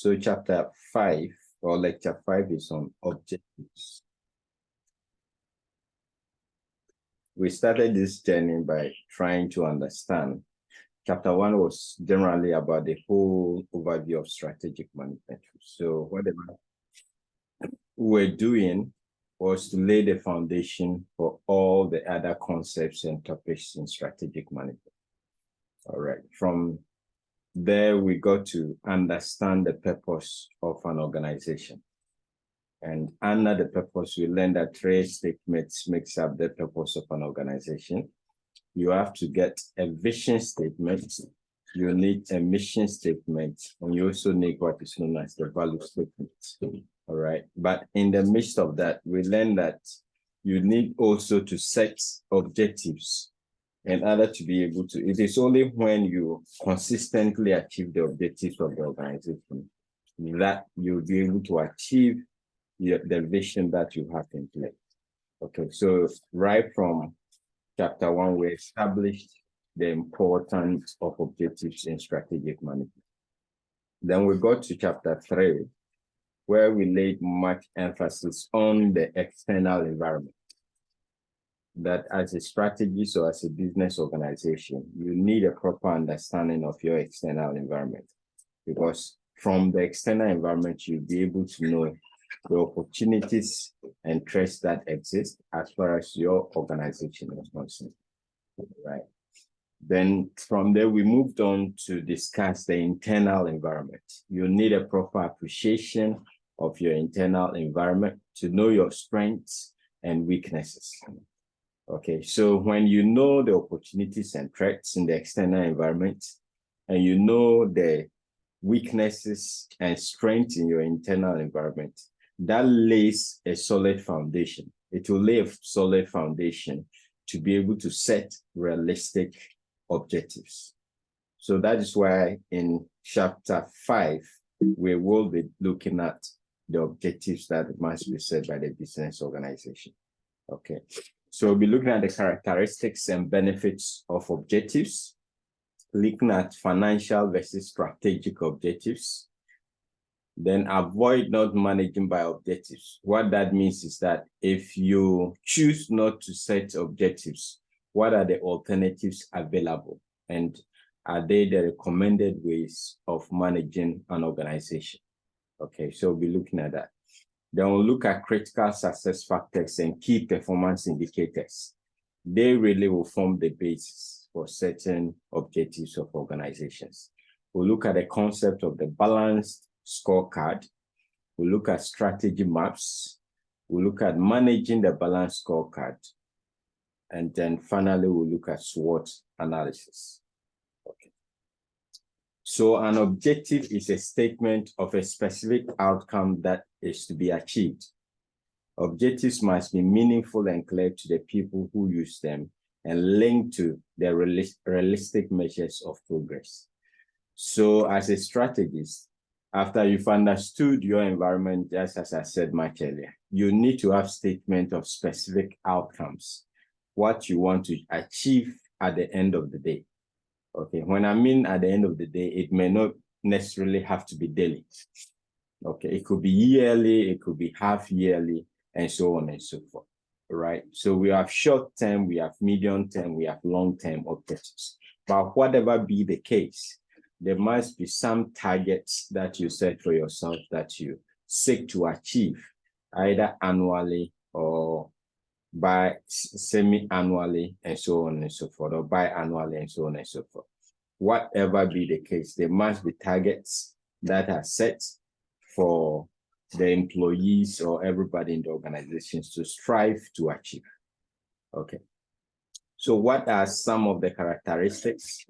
So chapter 5 or lecture 5 is on objectives. We started this journey by trying to understand. Chapter 1 was generally about the whole overview of strategic management. So whatever we're doing was to lay the foundation for all the other concepts and topics in strategic management. All right. From there, we got to understand the purpose of an organization. And under the purpose, we learned that 3 statements makes up the purpose of an organization. You have to get a vision statement, you need a mission statement, and you also need what is known as the value statement. All right. But in the midst of that, we learned that you need also to set objectives in order to be able to. It is only when you consistently achieve the objectives of the organization that you'll be able to achieve the vision that you have in place. Okay, so right from chapter 1, we established the importance of objectives in strategic management. Then we got to chapter 3, where we laid much emphasis on the external environment. That as a strategist or as a business organization, you need a proper understanding of your external environment, because from the external environment, you'll be able to know the opportunities and threats that exist as far as your organization is concerned, right? Then from there, we moved on to discuss the internal environment. You need a proper appreciation of your internal environment to know your strengths and weaknesses. Okay, so when you know the opportunities and threats in the external environment, and you know the weaknesses and strengths in your internal environment, that lays a solid foundation. It will lay a solid foundation to be able to set realistic objectives. So that is why in chapter 5, we will be looking at the objectives that must be set by the business organization. Okay, so we'll be looking at the characteristics and benefits of objectives, looking at financial versus strategic objectives. Then avoid not managing by objectives. What that means is that if you choose not to set objectives, what are the alternatives available? And are they the recommended ways of managing an organization? Okay, so we'll be looking at that. Then we'll look at critical success factors and key performance indicators. They really will form the basis for certain objectives of organizations. We'll look at the concept of the balanced scorecard. We'll look at strategy maps. We'll look at managing the balanced scorecard. And then finally, we'll look at SWOT analysis. Okay. So an objective is a statement of a specific outcome that is to be achieved. Objectives must be meaningful and clear to the people who use them and linked to the realistic measures of progress. So as a strategist, after you've understood your environment, just as I said much earlier, you need to have statement of specific outcomes, what you want to achieve at the end of the day. Okay, when I mean at the end of the day, it may not necessarily have to be daily. Okay, it could be yearly, it could be half yearly, and so on and so forth, right? So we have short term, we have medium term, we have long term objectives. But whatever be the case, there must be some targets that you set for yourself that you seek to achieve either annually or by semi-annually and so on and so forth, or biannually and so on and so forth. Whatever be the case, there must be targets that are set for the employees or everybody in the organizations to strive to achieve. Okay. So what are some of the characteristics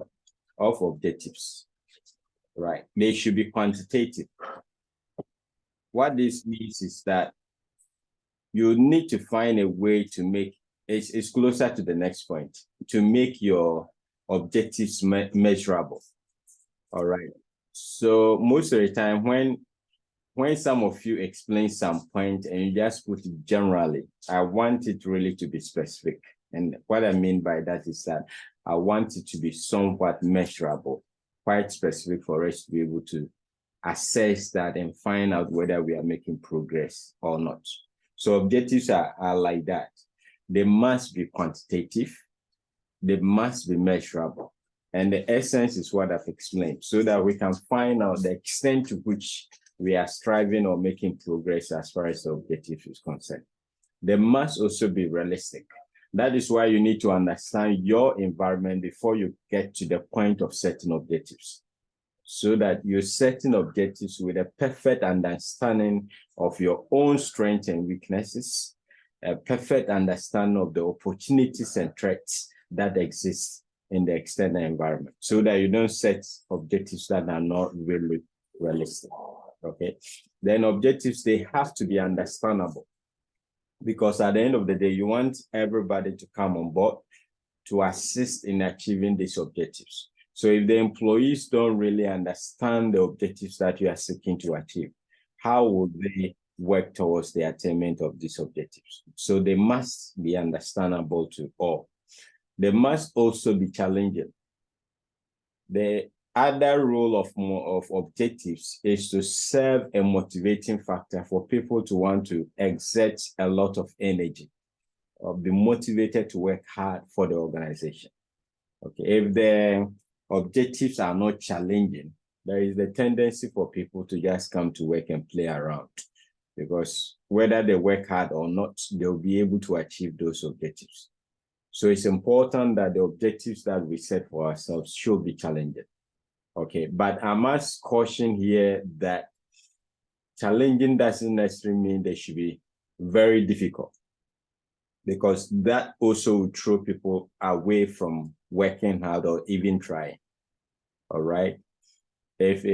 of objectives? Right, they should be quantitative. What this means is that you need to find a way to make, it's closer to the next point, to make your objectives measurable. All right, so most of the time when some of you explain some point and you just put it generally, I want it really to be specific. And what I mean by that is that I want it to be somewhat measurable, quite specific for us to be able to assess that and find out whether we are making progress or not. So objectives are like that. They must be quantitative. They must be measurable. And the essence is what I've explained, so that we can find out the extent to which we are striving or making progress as far as the objective is concerned. They must also be realistic. That is why you need to understand your environment before you get to the point of setting objectives, so that you're setting objectives with a perfect understanding of your own strengths and weaknesses, a perfect understanding of the opportunities and threats that exist in the external environment, so that you don't set objectives that are not really realistic. Okay. Then objectives, they have to be understandable, because at the end of the day, you want everybody to come on board to assist in achieving these objectives. So if the employees don't really understand the objectives that you are seeking to achieve, how will they work towards the attainment of these objectives? So they must be understandable to all. They must also be challenging. The other role of objectives is to serve a motivating factor for people to want to exert a lot of energy or be motivated to work hard for the organization. Okay, if the objectives are not challenging, there is the tendency for people to just come to work and play around, because whether they work hard or not, they'll be able to achieve those objectives. So it's important that the objectives that we set for ourselves should be challenging. Okay, but I must caution here that challenging doesn't necessarily mean they should be very difficult, because that also will throw people away from working hard or even trying. All right. If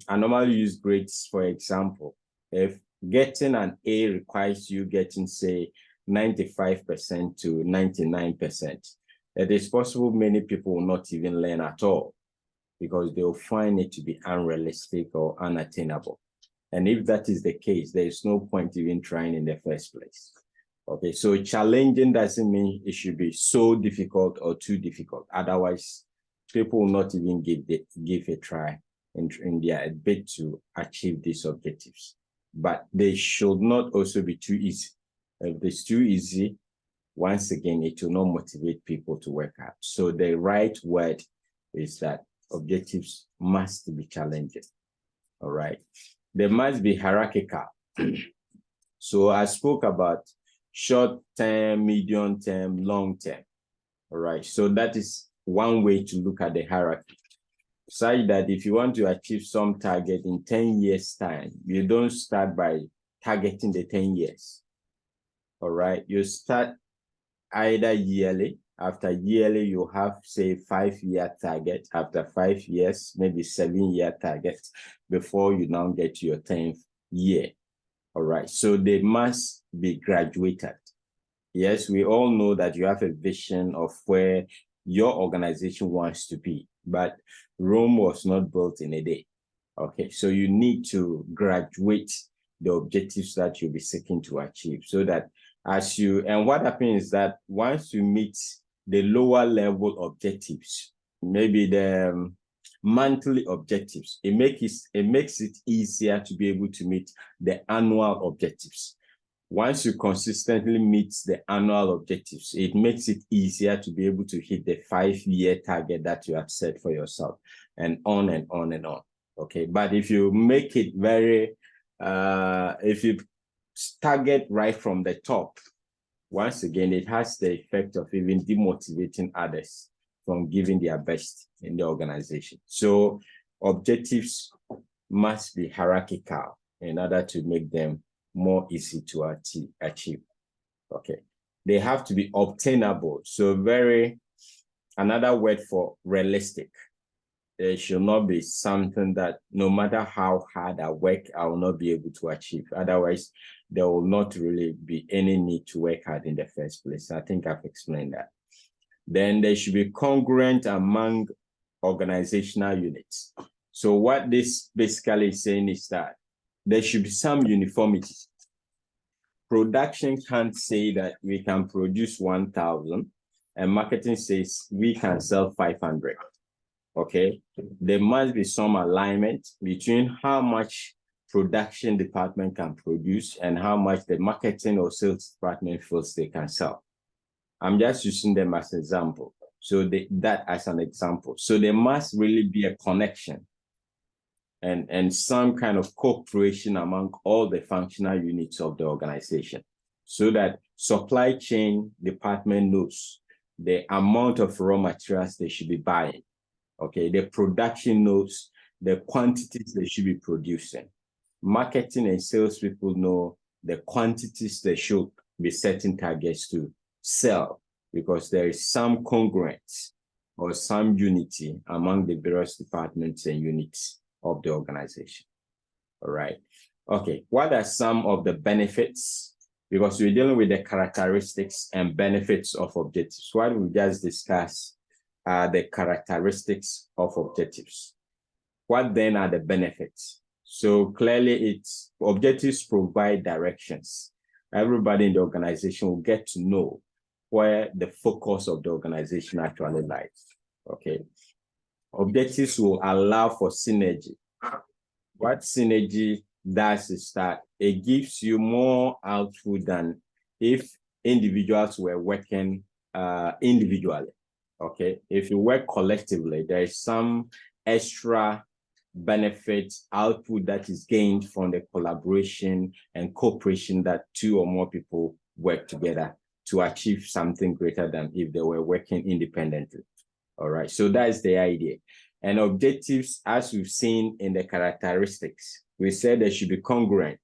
I normally use grades, for example, if getting an A requires you getting, say, 95% to 99%, it is possible many people will not even learn at all, because they'll find it to be unrealistic or unattainable. And if that is the case, there is no point even trying in the first place. Okay, so challenging doesn't mean it should be so difficult or too difficult. Otherwise, people will not even give a try in their bid to achieve these objectives. But they should not also be too easy. If it's too easy, once again, it will not motivate people to work hard. So the right word is that objectives must be challenging. All right. They must be hierarchical. So I spoke about short term, medium term, long term. All right. So that is one way to look at the hierarchy, such that if you want to achieve some target in 10 years' time, you don't start by targeting the 10 years. All right. You start either yearly. After yearly, you have, say, 5-year target. After 5 years, maybe 7-year target, before you now get to your 10th year. All right. So they must be graduated. Yes, we all know that you have a vision of where your organization wants to be, but Rome was not built in a day. Okay. So you need to graduate the objectives that you'll be seeking to achieve, so that and what happens is that once you meet the lower level objectives, maybe the monthly objectives, it makes it easier to be able to meet the annual objectives. Once you consistently meet the annual objectives, it makes it easier to be able to hit the 5-year target that you have set for yourself, and on and on and on. Okay. But if you make it if you target right from the top, once again, it has the effect of even demotivating others from giving their best in the organization. So objectives must be hierarchical in order to make them more easy to achieve. Okay. They have to be obtainable. So another word for realistic. It should not be something that no matter how hard I work, I will not be able to achieve. Otherwise, there will not really be any need to work hard in the first place. I think I've explained that. Then they should be congruent among organizational units. So what this basically is saying is that there should be some uniformity. Production can't say that we can produce 1,000 and marketing says we can sell 500. Okay, there must be some alignment between how much production department can produce and how much the marketing or sales department feels they can sell. I'm just using them as an example. So that as an example. So there must really be a connection and some kind of cooperation among all the functional units of the organization, so that supply chain department knows the amount of raw materials they should be buying. Okay, the production knows the quantities they should be producing. Marketing and sales people know the quantities they should be setting targets to sell, because there is some congruence or some unity among the various departments and units of the organization. All right. Okay, what are some of the benefits? Because we're dealing with the characteristics and benefits of objectives. Why don't we just discuss the characteristics of objectives? What then are the benefits? So clearly, it's objectives provide directions. Everybody in the organization will get to know where the focus of the organization actually lies. Okay. Objectives will allow for synergy. What synergy does is that it gives you more output than if individuals were working individually. Okay. If you work collectively, there is some extra benefit output that is gained from the collaboration and cooperation that two or more people work together to achieve something greater than if they were working independently. All right, so that is the idea. And objectives, as we've seen in the characteristics, we said they should be congruent.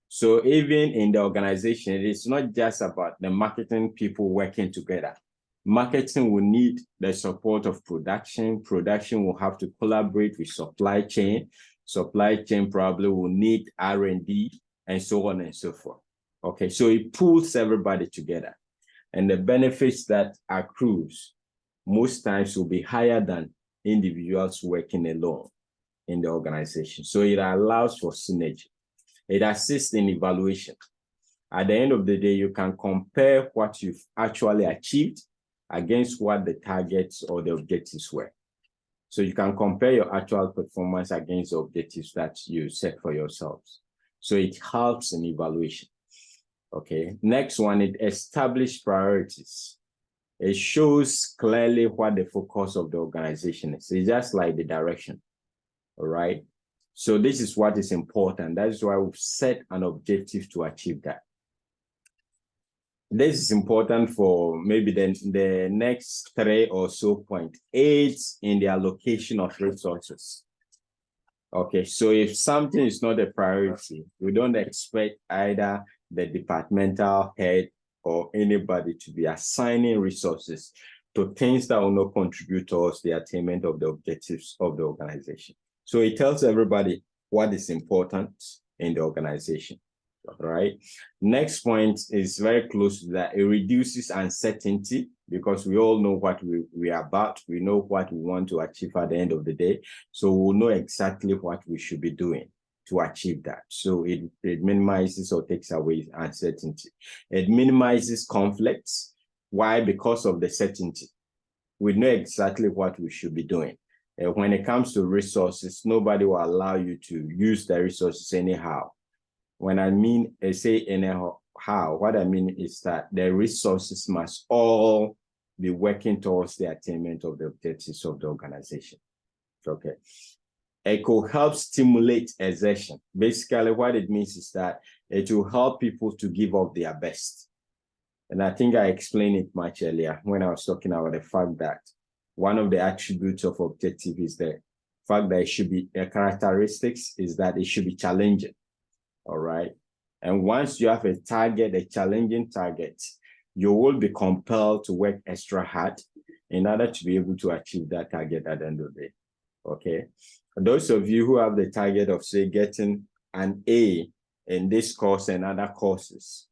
So even in the organization, it is not just about the marketing people working together. Marketing will need the support of production. Production will have to collaborate with supply chain. Supply chain probably will need R&D and so on and so forth. Okay, so it pulls everybody together. And the benefits that accrues most times will be higher than individuals working alone in the organization. So it allows for synergy. It assists in evaluation. At the end of the day, you can compare what you've actually achieved against what the targets or the objectives were. So you can compare your actual performance against the objectives that you set for yourselves. So it helps in evaluation. Okay, next one, it establishes priorities. It shows clearly what the focus of the organization is. It's just like the direction, all right? So this is what is important. That is why we've set an objective to achieve that. This is important for maybe the next 3 or so points. Aids in the allocation of resources. Okay, so if something is not a priority, we don't expect either the departmental head or anybody to be assigning resources to things that will not contribute towards the attainment of the objectives of the organization. So it tells everybody what is important in the organization. All right. Next point is very close to that. It reduces uncertainty because we all know what we are about. We know what we want to achieve at the end of the day. So we'll know exactly what we should be doing to achieve that. So it minimizes or takes away uncertainty. It minimizes conflicts. Why? Because of the certainty. We know exactly what we should be doing. When it comes to resources, nobody will allow you to use the resources anyhow. When I mean say anyhow, what I mean is that the resources must all be working towards the attainment of the objectives of the organization. Okay. It could help stimulate exertion. Basically, what it means is that it will help people to give up their best. And I think I explained it much earlier when I was talking about the fact that one of the attributes of objective is the fact that it should be, the characteristics is that it should be challenging. All right. And once you have a target, a challenging target, you will be compelled to work extra hard in order to be able to achieve that target at the end of the day. Okay. For those of you who have the target of, say, getting an A in this course and other courses,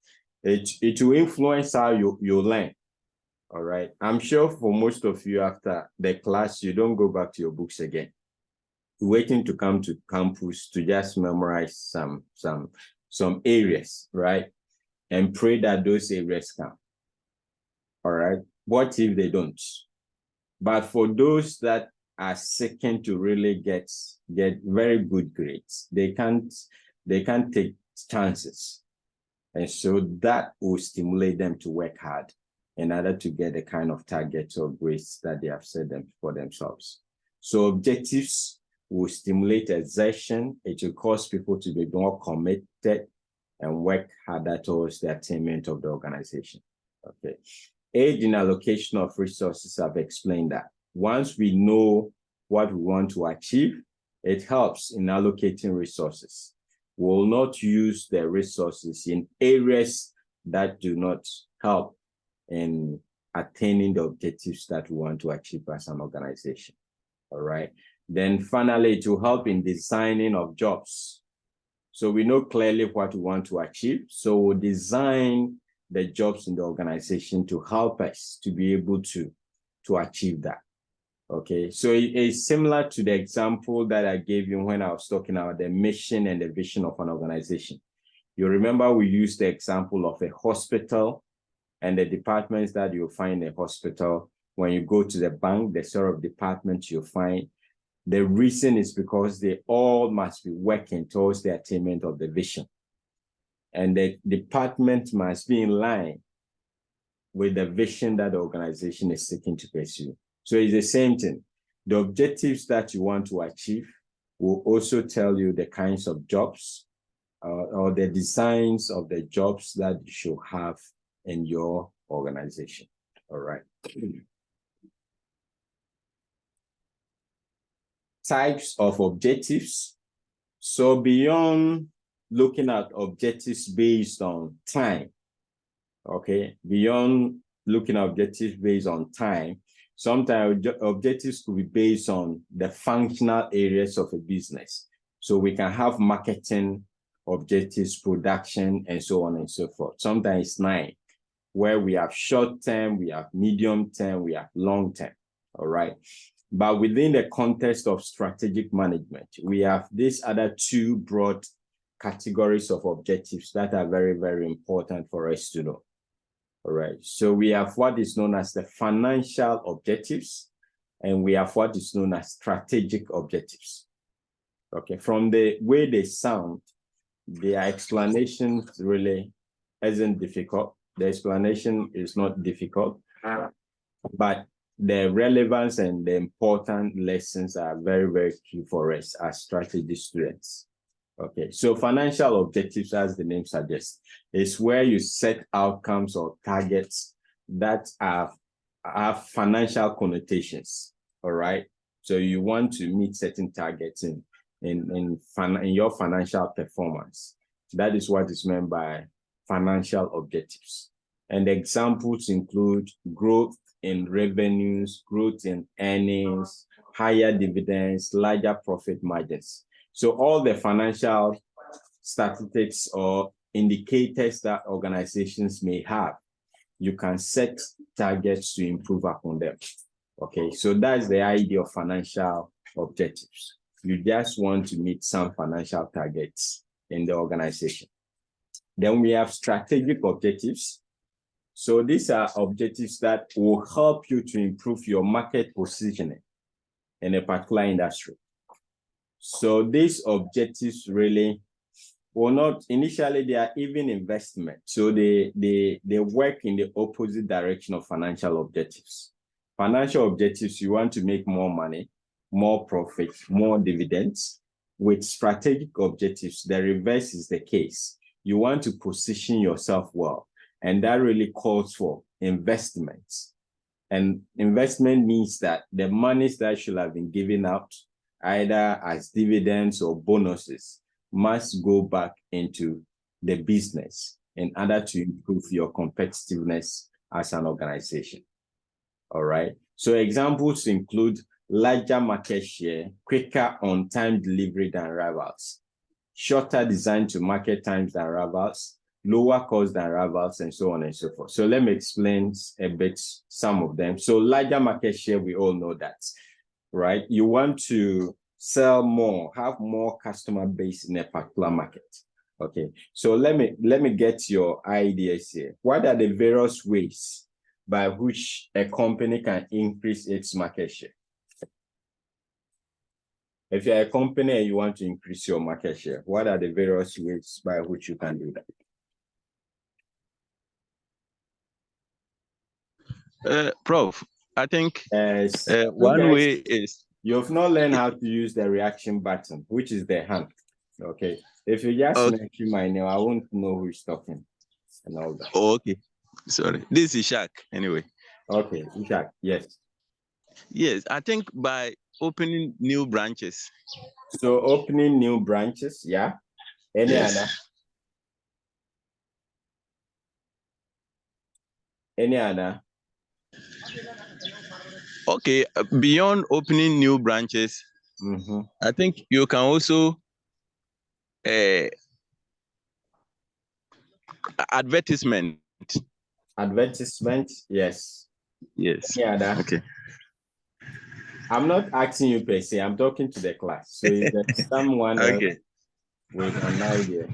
it will influence how you learn. All right. I'm sure for most of you after the class, you don't go back to your books again. Waiting to come to campus to just memorize some areas, right? And pray that those areas come. All right. What if they don't? But for those that are seeking to really get very good grades. They can't take chances. And so that will stimulate them to work hard in order to get the kind of targets or grades that they have set them for themselves. So objectives will stimulate exertion. It will cause people to be more committed and work harder towards the attainment of the organization. Okay. Aid in allocation of resources, I've explained that. Once we know what we want to achieve, it helps in allocating resources. We will not use the resources in areas that do not help in attaining the objectives that we want to achieve as an organization. All right. Then finally, to help in designing of jobs. So we know clearly what we want to achieve. So we'll design the jobs in the organization to help us to be able to achieve that. Okay, so it's similar to the example that I gave you when I was talking about the mission and the vision of an organization. You remember we used the example of a hospital and the departments that you'll find in a hospital. When you go to the bank, the sort of departments you'll find, the reason is because they all must be working towards the attainment of the vision. And the department must be in line with the vision that the organization is seeking to pursue. So it's the same thing. The objectives that you want to achieve will also tell you the kinds of jobs or the designs of the jobs that you should have in your organization. All right. Types of objectives. So beyond looking at objectives based on time, okay, beyond looking at objectives based on time, sometimes objectives could be based on the functional areas of a business. So we can have marketing objectives, production, and so on and so forth. Sometimes it's 9, where we have short term, we have medium term, we have long term. All right. But within the context of strategic management, we have these other 2 broad categories of objectives that are very, very important for us to know. All right. So we have what is known as the financial objectives, and we have what is known as strategic objectives. Okay. From the way they sound, their explanation really isn't difficult. The explanation is not difficult, but the relevance and the important lessons are very, very key for us as strategy students. Okay, so financial objectives, as the name suggests, is where you set outcomes or targets that have financial connotations. All right, so you want to meet certain targets in your financial performance. That is what is meant by financial objectives. And the examples include growth in revenues, growth in earnings, higher dividends, larger profit margins. So all the financial statistics or indicators that organizations may have, you can set targets to improve upon them. Okay, so that's the idea of financial objectives. You just want to meet some financial targets in the organization. Then we have strategic objectives. So these are objectives that will help you to improve your market positioning in a particular industry. So these objectives really will not, initially they are even investment. So they work in the opposite direction of financial objectives. Financial objectives, you want to make more money, more profit, more dividends. With strategic objectives, the reverse is the case. You want to position yourself well. And that really calls for investments. And investment means that the monies that should have been given out, either as dividends or bonuses, must go back into the business in order to improve your competitiveness as an organization. All right. So examples include larger market share, quicker on-time delivery than rivals, shorter design to market times than rivals, lower cost than rivals, and so on and so forth. So let me explain a bit some of them. So larger market share, we all know that, right? You want to sell more, have more customer base in a particular market. Okay, so let me get your ideas here. What are the various ways by which a company can increase its market share? If you're a company and you want to increase your market share, what are the various ways by which you can do that? Prof, I think one way is... You've not learned how to use the reaction button, which is the hand. Okay. If you just mention my name, I won't know who's talking and all that. Oh, okay. Sorry. This is Ishak, anyway. Okay, Ishak, yes. Yes, I think by opening new branches. So opening new branches, yeah. Any other? Any other? Okay, beyond opening new branches, I think you can also advertisement. Advertisement, yes. Yes. Any other? Okay. I'm not asking you per se, I'm talking to the class. So if there's someone else with an idea.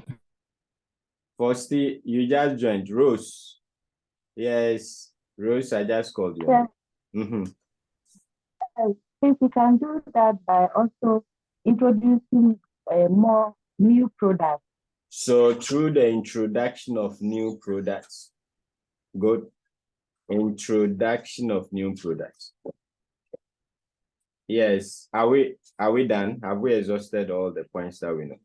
Firstly, you just joined Rose. Yes, Rose, I just called you. Yeah. If we can do that by also introducing more new products. So through the introduction of new products, good. Introduction of new products. Yes, are we done? Have we exhausted all the points that we know?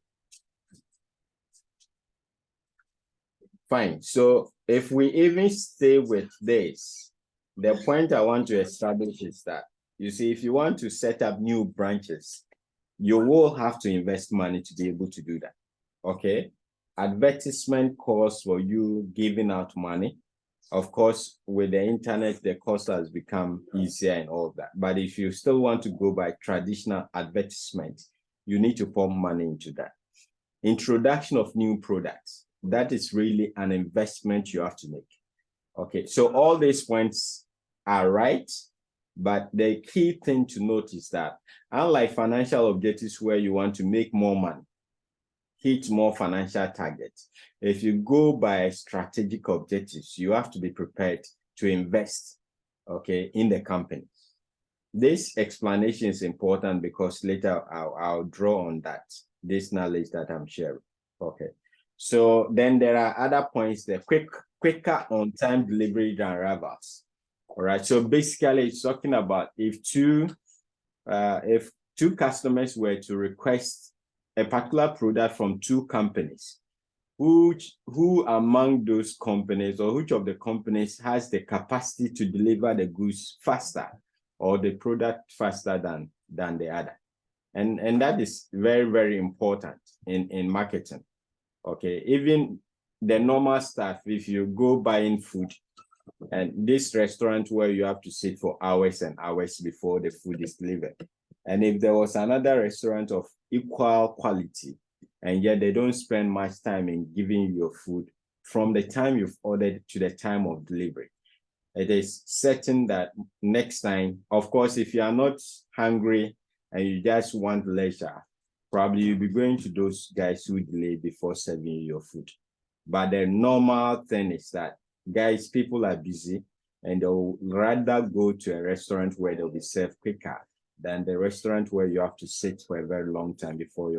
Fine. So if we even stay with this, the point I want to establish is that, you see, if you want to set up new branches, you will have to invest money to be able to do that. Okay. Advertisement costs for you giving out money. Of course, with the internet, the cost has become easier and all that. But if you still want to go by traditional advertisement, you need to pump money into that. Introduction of new products, that is really an investment you have to make. Okay, so all these points are right, but the key thing to note is that unlike financial objectives where you want to make more money, hit more financial targets, if you go by strategic objectives, you have to be prepared to invest, okay, in the company. This explanation is important because later I'll draw on that, this knowledge that I'm sharing. Okay. So then there are other points, the quicker on-time delivery than rivals. All right. So basically it's talking about if two customers were to request a particular product from two companies, who among those companies or which of the companies has the capacity to deliver the goods faster or the product faster than the other? And that is very, very important in marketing. Okay, even the normal stuff, if you go buying food and this restaurant where you have to sit for hours and hours before the food is delivered, and if there was another restaurant of equal quality and yet they don't spend much time in giving you your food from the time you've ordered to the time of delivery, it is certain that next time, of course, if you are not hungry and you just want leisure, probably you'll be going to those guys who delay before serving you your food. But the normal thing is that, guys, people are busy and they'll rather go to a restaurant where they'll be served quicker than the restaurant where you have to sit for a very long time before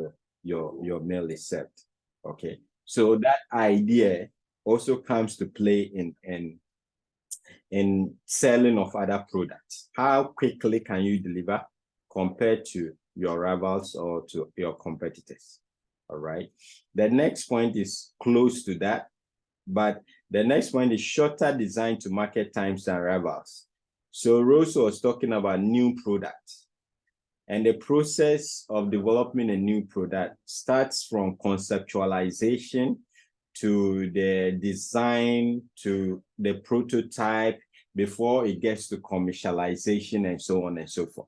your meal is served. Okay, so that idea also comes to play in selling of other products. How quickly can you deliver compared to your rivals or to your competitors? All right. The next point is close to that, but the next point is shorter design to market times than rivals. So Rose was talking about new products. And the process of developing a new product starts from conceptualization to the design to the prototype before it gets to commercialization and so on and so forth.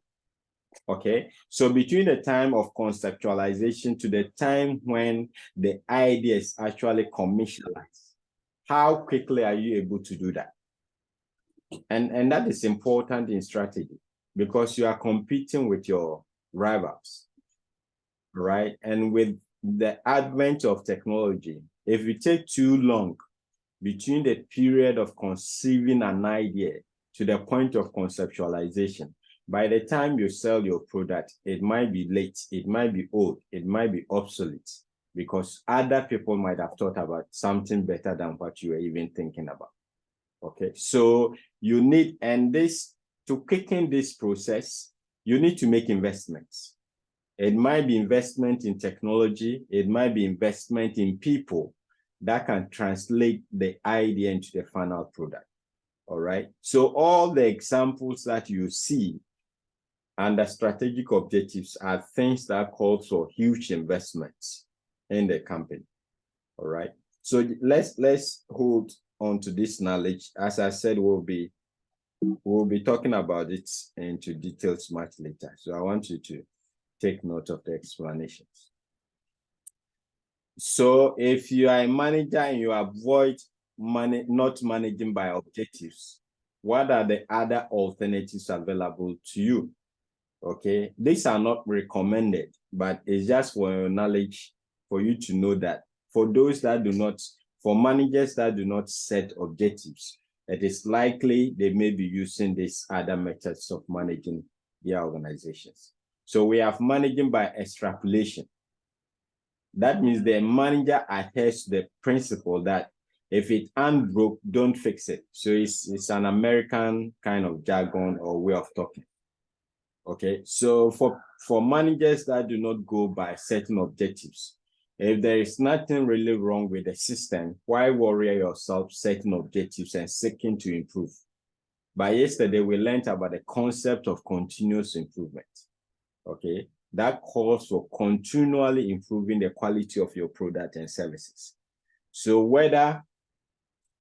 Okay, so between the time of conceptualization to the time when the idea is actually commercialized, how quickly are you able to do that? And that is important in strategy because you are competing with your rivals, right? And with the advent of technology, if you take too long between the period of conceiving an idea to the point of conceptualization, By the time you sell your product, it might be late, it might be old, it might be obsolete, because other people might have thought about something better than what you were even thinking about. Okay, so you need, and this, to kick in this process, you need to make investments. It might be investment in technology, it might be investment in people that can translate the idea into the final product. All right, so all the examples that you see under strategic objectives are things that call for huge investments in the company. All right, so let's hold on to this knowledge. As I said, we'll be talking about it into details much later. So I want you to take note of the explanations. So if you are a manager and you avoid not managing by objectives, what are the other alternatives available to you? Okay, these are not recommended, but it's just for your knowledge, for you to know that for those that do not, for managers that do not set objectives, it is likely they may be using these other methods of managing their organizations. So we have managing by extrapolation. That means the manager adheres to the principle that if it ain't broke, don't fix it. So it's an American kind of jargon or way of talking. Okay, so for managers that do not go by certain objectives, if there is nothing really wrong with the system, why worry yourself setting objectives and seeking to improve? By yesterday, we learned about the concept of continuous improvement. Okay, that calls for continually improving the quality of your product and services. So whether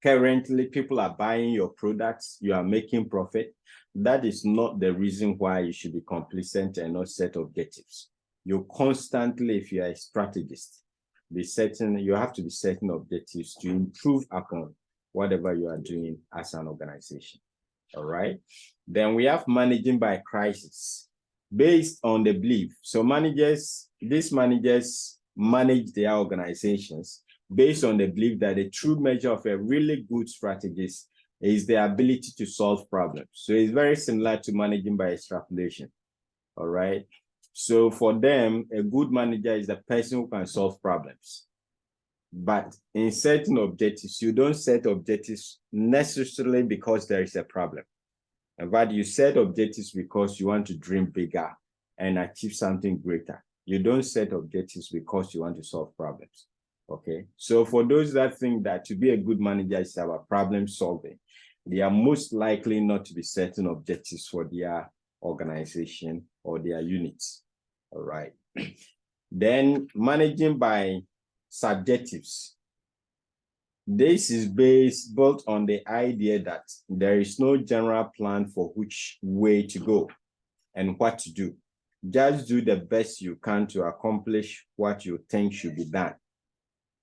currently people are buying your products, you are making profit, that is not the reason why you should be complacent and not set objectives. You constantly, if you are a strategist, you have to be setting objectives to improve upon whatever you are doing as an organization. All right. Then we have managing by crisis based on the belief. So these managers manage their organizations based on the belief that the true measure of a really good strategist is the ability to solve problems. So it's very similar to managing by extrapolation. All right. So for them, a good manager is the person who can solve problems. But in setting objectives, you don't set objectives necessarily because there is a problem. But you set objectives because you want to dream bigger and achieve something greater. You don't set objectives because you want to solve problems. Okay, so for those that think that to be a good manager is about problem solving, they are most likely not to be setting objectives for their organization or their units. All right. Then managing by subjectives. This is built on the idea that there is no general plan for which way to go and what to do. Just do the best you can to accomplish what you think should be done.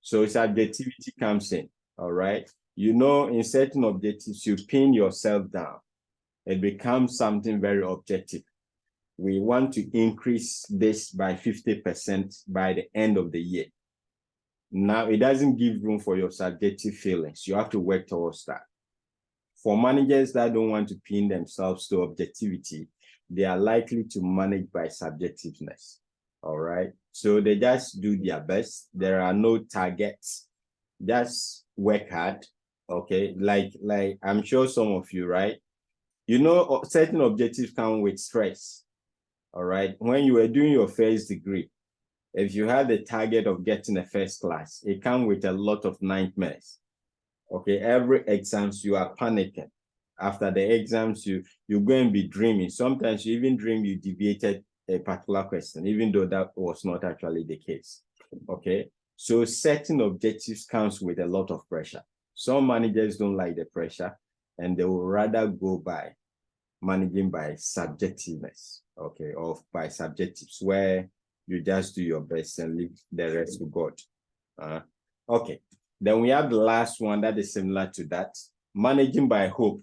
So subjectivity comes in, all right? You know, in certain objectives, you pin yourself down. It becomes something very objective. We want to increase this by 50% by the end of the year. Now, it doesn't give room for your subjective feelings. You have to work towards that. For managers that don't want to pin themselves to objectivity, they are likely to manage by subjectiveness. All right. So they just do their best. There are no targets. Just work hard. Okay. Like I'm sure some of you, right? You know, certain objectives come with stress. All right. When you were doing your first degree, if you had the target of getting a first class, it comes with a lot of nightmares. Okay. Every exams you are panicking. After the exams, you go and be dreaming. Sometimes you even dream you deviated a particular question, even though that was not actually the case. Okay, so setting objectives comes with a lot of pressure. Some managers don't like the pressure and they will rather go by managing by subjectiveness, okay, or by subjectives where you just do your best and leave the rest to God. Okay, then we have the last one that is similar to that, managing by hope.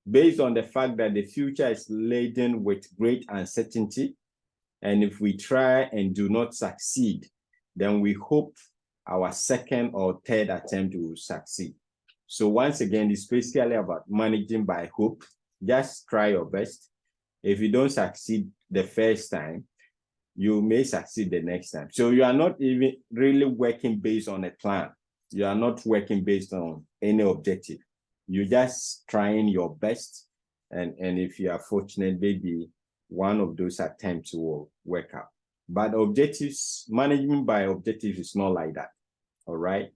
Based on the fact that the future is laden with great uncertainty, and if we try and do not succeed, then we hope our second or third attempt will succeed. So once again, it's basically about managing by hope. Just try your best. If you don't succeed the first time, you may succeed the next time. So you are not even really working based on a plan. You are not working based on any objective. You're just trying your best. And if you are fortunate, maybe one of those attempts will work out. But objectives, management by objectives is not like that. All right.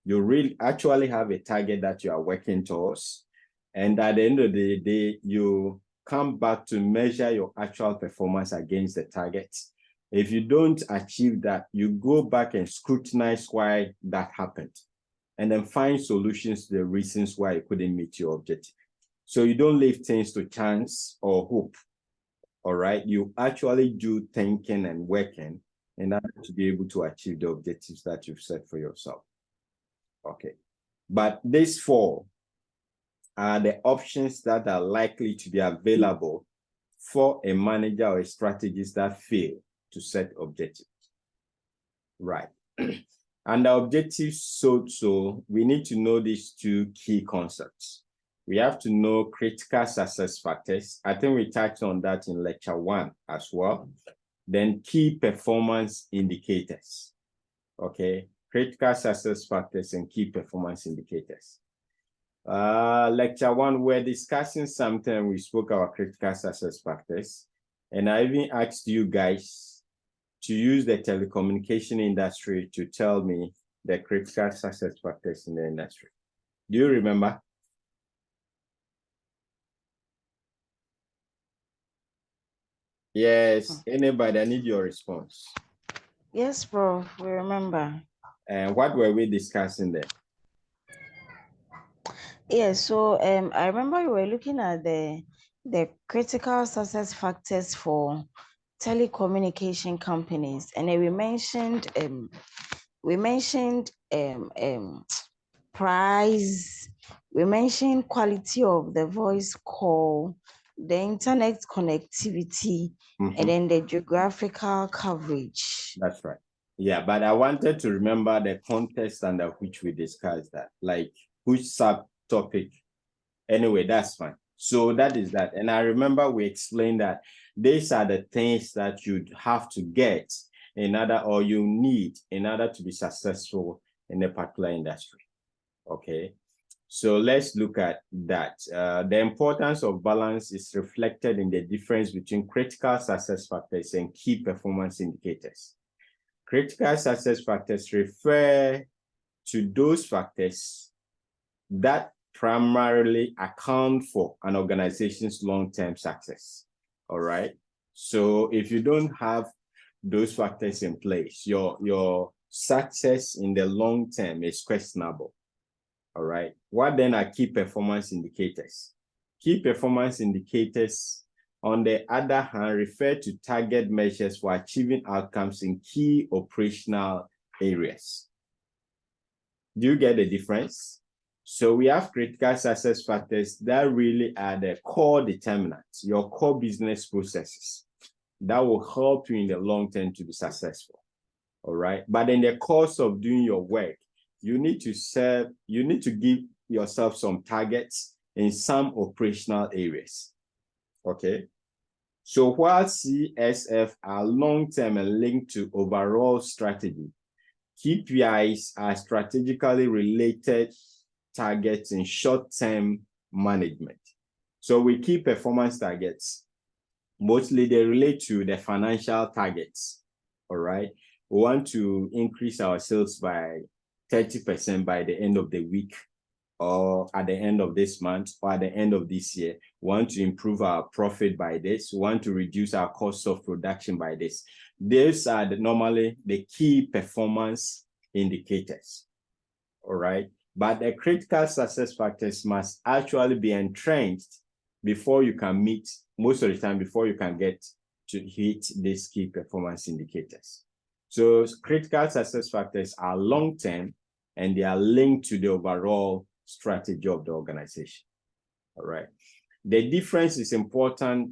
You really actually have a target that you are working towards. And at the end of the day, you come back to measure your actual performance against the target. If you don't achieve that, you go back and scrutinize why that happened, and then find solutions to the reasons why you couldn't meet your objective. So you don't leave things to chance or hope. All right. You actually do thinking and working in order to be able to achieve the objectives that you've set for yourself. Okay. But these four are the options that are likely to be available for a manager or a strategist that fail to set objectives. Right. And the objectives, so we need to know these two key concepts. We have to know critical success factors. I think we touched on that in lecture 1 as well. Then key performance indicators. Okay. Critical success factors and key performance indicators. Lecture 1, we're discussing something. We spoke about critical success factors. And I even asked you guys to use the telecommunication industry to tell me the critical success factors in the industry. Do you remember? Yes, anybody, I need your response. Yes, bro, we remember. And what were we discussing there? Yeah, so I remember we were looking at the critical success factors for telecommunication companies, and then we mentioned price, we mentioned quality of the voice call, the internet connectivity, and then the geographical coverage. That's right. Yeah, but I wanted to remember the context under which we discussed that, like which subtopic. Anyway, that's fine. So that is that. And I remember we explained that these are the things that you'd have to get in order, or you need in order to be successful in a particular industry. Okay. So let's look at that. The importance of balance is reflected in the difference between critical success factors and key performance indicators. Critical success factors refer to those factors that primarily account for an organization's long-term success. All right. So if you don't have those factors in place, your success in the long term is questionable. All right. What then are key performance indicators? Key performance indicators, on the other hand, refer to target measures for achieving outcomes in key operational areas. Do you get the difference? So we have critical success factors that really are the core determinants, your core business processes that will help you in the long term to be successful. All right. But in the course of doing your work, you need to give yourself some targets in some operational areas. Okay. So while CSF are long-term and linked to overall strategy, KPIs are strategically related targets in short-term management. So with key performance targets, mostly they relate to the financial targets. All right. We want to increase our sales by 30% by the end of the week, or at the end of this month, or at the end of this year. We want to improve our profit by this. We want to reduce our cost of production by this. These are normally the key performance indicators. All right. But the critical success factors must actually be entrenched before you can meet, most of the time, before you can get to hit these key performance indicators. So critical success factors are long-term and they are linked to the overall strategy of the organization. All right. The difference is important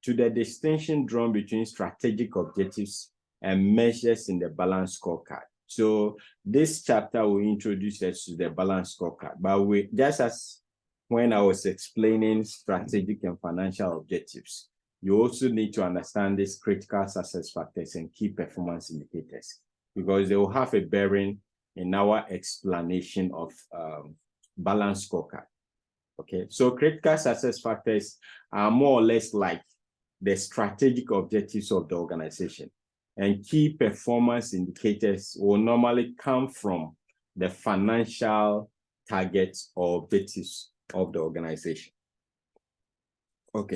to the distinction drawn between strategic objectives and measures in the balanced scorecard. So this chapter will introduce us to the balanced scorecard, but we, just as when I was explaining strategic and financial objectives, you also need to understand these critical success factors and key performance indicators, because they will have a bearing in our explanation of balanced scorecard. Okay, so critical success factors are more or less like the strategic objectives of the organization, and key performance indicators will normally come from the financial targets or objectives of the organization. Okay.